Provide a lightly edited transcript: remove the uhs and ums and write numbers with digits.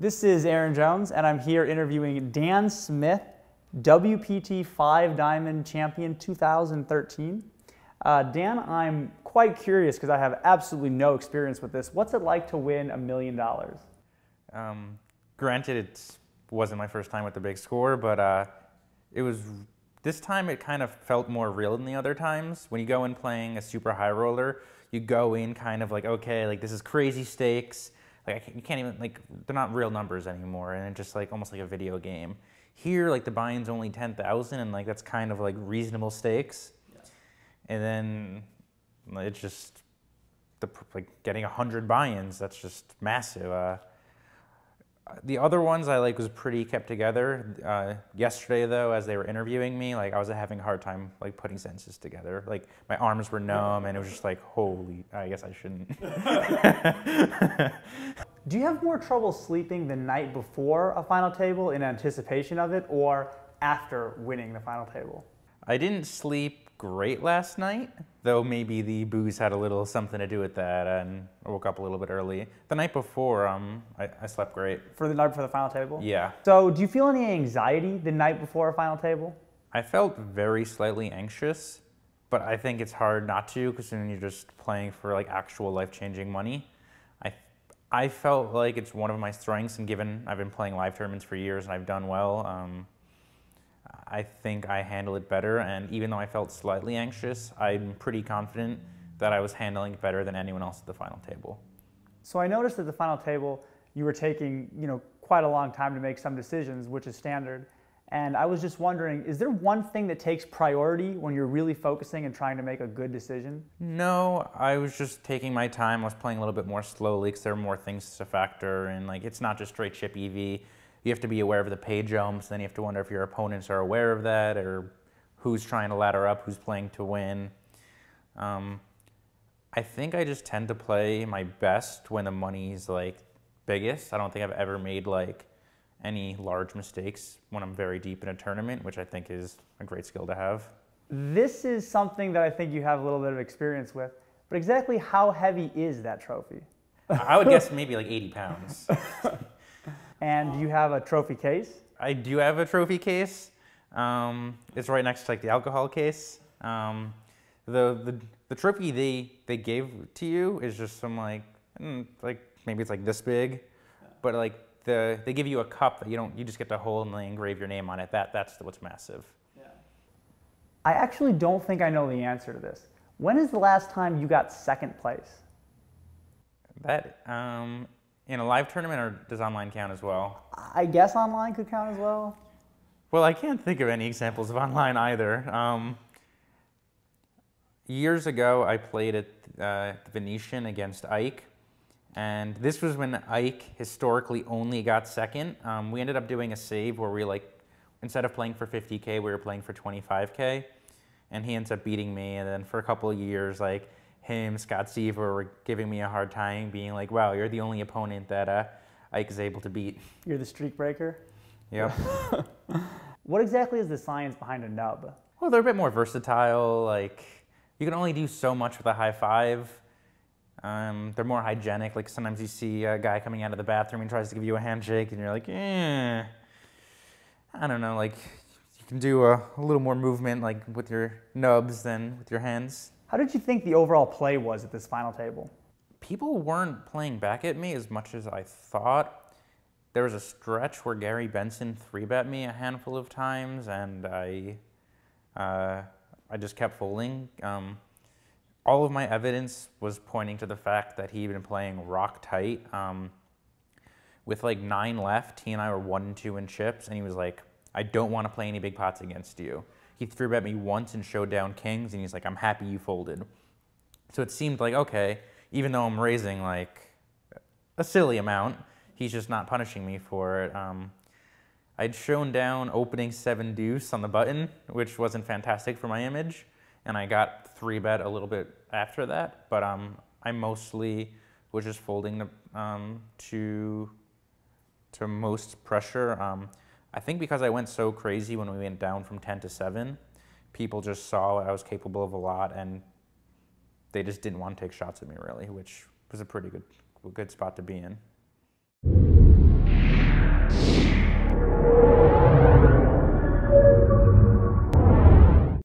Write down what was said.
This is Aaron Jones, and I'm here interviewing Dan Smith, WPT 5 Diamond Champion 2013. Dan, I'm quite curious because I have absolutely no experience with this. What's it like to win $1 million? Granted, it wasn't my first time with the big score, but this time it kind of felt more real than the other times. When you go in playing a super high roller, you go in kind of like, okay, like this is crazy stakes. Like you can't even, like, they're not real numbers anymore, and it's just like almost like a video game. Here, like the buy-in's only 10,000, and like that's kind of like reasonable stakes. Yeah. And then it's just like getting 100 buy-ins. That's just massive. The other ones I like was pretty kept together. Yesterday though, as they were interviewing me, like I was having a hard time like putting sentences together. Like my arms were numb, and it was just like, holy, I guess I shouldn't. Do you have more trouble sleeping the night before a final table in anticipation of it, or after winning the final table? I didn't sleep great last night, though maybe the booze had a little something to do with that, and I woke up a little bit early. The night before, I slept great. For the night before the final table? Yeah. So do you feel any anxiety the night before a final table? I felt very slightly anxious, but I think it's hard not to, because then you're just playing for like actual life-changing money. I felt like it's one of my strengths, and given I've been playing live tournaments for years and I've done well, I think I handle it better, and even though I felt slightly anxious, I'm pretty confident that I was handling it better than anyone else at the final table. So I noticed at the final table you were taking, quite a long time to make some decisions, which is standard. And I was just wondering, is there one thing that takes priority when you're really focusing and trying to make a good decision? No, I was just taking my time. I was playing a little bit more slowly because there are more things to factor, and like it's not just straight chip EV. You have to be aware of the pay jumps, then you have to wonder if your opponents are aware of that, or who's trying to ladder up, who's playing to win. I think I just tend to play my best when the money's like biggest. I don't think I've ever made like any large mistakes when I'm very deep in a tournament, which I think is a great skill to have. This is something that I think you have a little bit of experience with, but exactly how heavy is that trophy? I would guess maybe like 80 pounds. And do you have a trophy case? I do have a trophy case. It's right next to like the alcohol case. The trophy they gave to you is just some like maybe it's like this big, but like they give you a cup that you just get to hold and they engrave your name on it. That's what's massive. Yeah. I actually don't think I know the answer to this. When is the last time you got second place? That in a live tournament, or does online count as well? I guess online could count as well. Well, I can't think of any examples of online either. Years ago, I played at the Venetian against Ike, and this was when Ike historically only got second. We ended up doing a save where we instead of playing for 50K, we were playing for 25K, and he ends up beating me. And then for a couple of years, him, Scott Seaver were giving me a hard time, being like, wow, you're the only opponent that Ike is able to beat. You're the streak breaker? Yep. What exactly is the science behind a nub? Well, they're a bit more versatile. You can only do so much with a high five. They're more hygienic. Like sometimes you see a guy coming out of the bathroom and tries to give you a handshake, and you're like, I don't know, you can do a little more movement with your nubs than with your hands. How did you think the overall play was at this final table? People weren't playing back at me as much as I thought. There was a stretch where Gary Benson 3-bet me a handful of times, and I just kept folding. All of my evidence was pointing to the fact that he'd been playing rock tight. With 9 left, he and I were 1-2 in chips, and he was like, I don't want to play any big pots against you. He 3-bet me once and showed down kings, and he's like, I'm happy you folded. So it seemed like, okay, even though I'm raising a silly amount, he's just not punishing me for it. I'd shown down opening 7 deuce on the button, which wasn't fantastic for my image, and I got 3-bet a little bit after that, but I mostly was just folding to most pressure. I think because I went so crazy when we went down from 10 to 7, people just saw I was capable of a lot, and they just didn't want to take shots at me really, which was a pretty good spot to be in.